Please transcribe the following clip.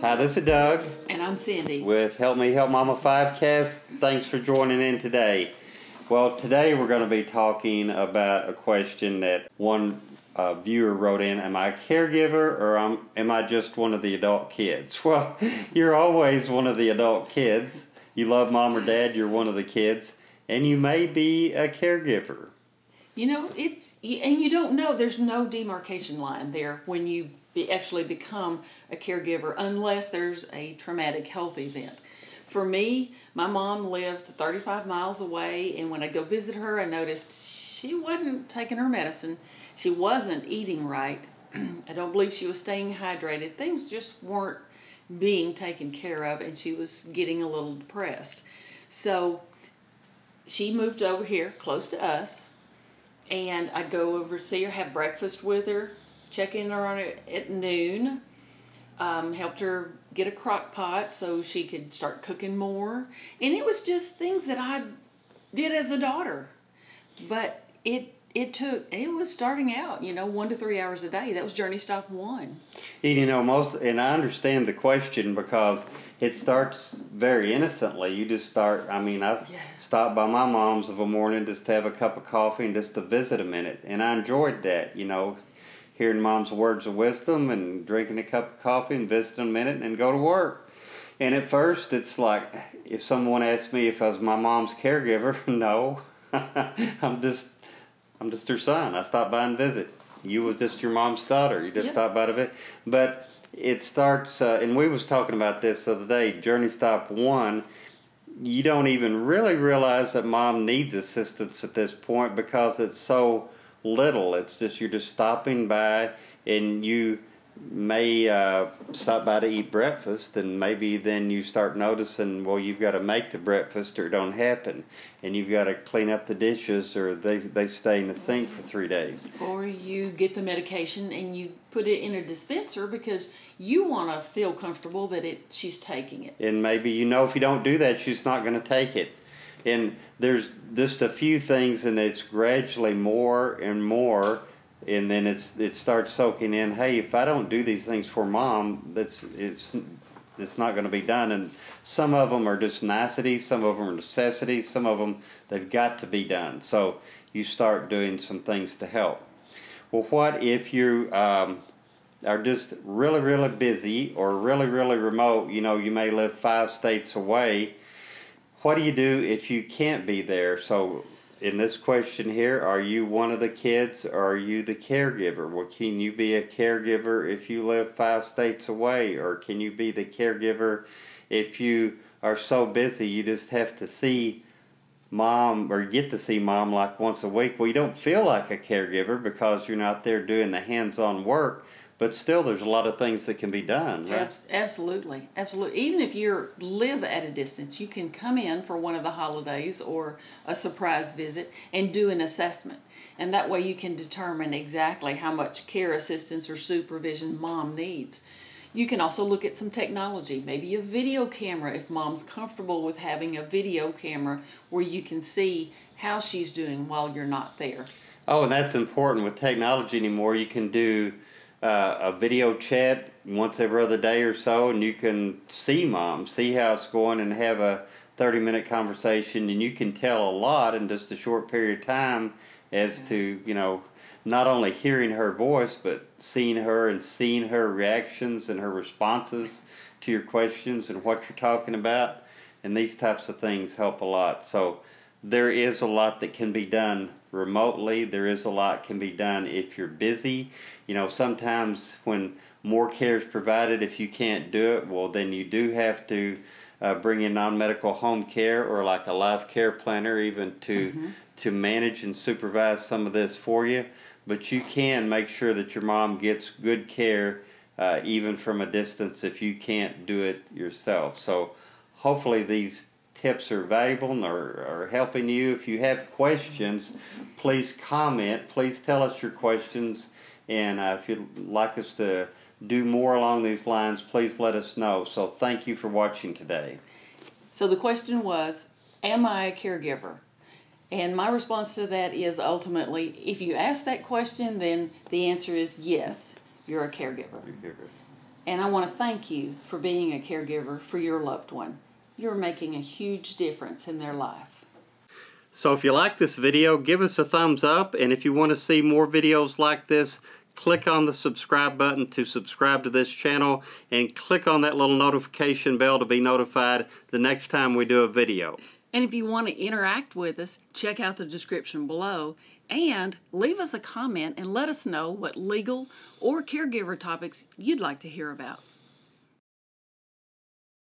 Hi, this is Doug. And I'm Cindy. With Help Me Help Mama 5cast. Thanks for joining in today. Well, today we're going to be talking about a question that one viewer wrote in. Am I a caregiver or am I just one of the adult kids? Well, you're always one of the adult kids. You love mom or dad, you're one of the kids. And you may be a caregiver. You know, and you don't know, there's no demarcation line there when you actually become a caregiver unless there's a traumatic health event. For me, my mom lived 35 miles away, and when I go visit her, I noticed she wasn't taking her medicine. She wasn't eating right. I don't believe she was staying hydrated. Things just weren't being taken care of, and she was getting a little depressed. So she moved over here close to us, and I'd go over to see her, have breakfast with her, check in on her at noon, helped her get a crock pot so she could start cooking more. And it was just things that I did as a daughter. But it was starting out, 1 to 3 hours a day. That was journey stop 1. And I understand the question because it starts very innocently. You just start, I stopped by my mom's of a morning just to have a cup of coffee and just to visit a minute. And I enjoyed that, hearing mom's words of wisdom and drinking a cup of coffee and visiting a minute and then go to work. And at first it's like, if someone asked me if I was my mom's caregiver, no, I'm just her son. I stopped by and visit. You was just your mom's daughter. You just stopped by to visit. But it starts, and we was talking about this the other day, journey stop 1, you don't even really realize that mom needs assistance at this point because it's so little. It's just you're just stopping by, and you may stop by to eat breakfast, and maybe then you start noticing, well, you've got to make the breakfast or it don't happen, and you've got to clean up the dishes or they stay in the sink for 3 days. Or you get the medication and you put it in a dispenser because you want to feel comfortable that she's taking it. And maybe if you don't do that, she's not going to take it. And there's just a few things, and it's gradually more and more, and then it starts soaking in, hey, if I don't do these things for mom, it's not going to be done. And some of them are just niceties, some of them are necessities, some of them, they've got to be done. So you start doing some things to help. Well, what if you are just really, really busy or really, really remote? You may live 5 states away. What do you do if you can't be there? So in this question here, are you one of the kids or are you the caregiver? Well, can you be a caregiver if you live 5 states away? Or can you be the caregiver if you are so busy you just have to see mom or get to see mom like once a week? Well, you don't feel like a caregiver because you're not there doing the hands-on work. But still, there's a lot of things that can be done, right? Absolutely. Absolutely. Even if you live at a distance, you can come in for one of the holidays or a surprise visit and do an assessment. And that way you can determine exactly how much care, assistance, or supervision mom needs. You can also look at some technology, maybe a video camera if mom's comfortable with having a video camera where you can see how she's doing while you're not there. Oh, and that's important with technology anymore. You can do a video chat once every other day or so, and you can see mom, see how it's going, and have a 30-minute conversation, and you can tell a lot in just a short period of time as to, not only hearing her voice, but seeing her and seeing her reactions and her responses to your questions and what you're talking about, and these types of things help a lot. So there is a lot that can be done remotely. There is a lot can be done if you're busy. Sometimes when more care is provided, if you can't do it, well, then you do have to bring in non-medical home care or like a life care planner even to manage and supervise some of this for you. But you can make sure that your mom gets good care even from a distance if you can't do it yourself. So hopefully these tips are valuable and are helping you. If you have questions, please comment. Please tell us your questions. And if you'd like us to do more along these lines, please let us know. So thank you for watching today. So the question was, am I a caregiver? And my response to that is ultimately, if you ask that question, then the answer is yes, you're a caregiver. And I want to thank you for being a caregiver for your loved one. You're making a huge difference in their life. So if you like this video, give us a thumbs up, and if you want to see more videos like this, click on the subscribe button to subscribe to this channel, and click on that little notification bell to be notified the next time we do a video. And if you want to interact with us, check out the description below and leave us a comment and let us know what legal or caregiver topics you'd like to hear about.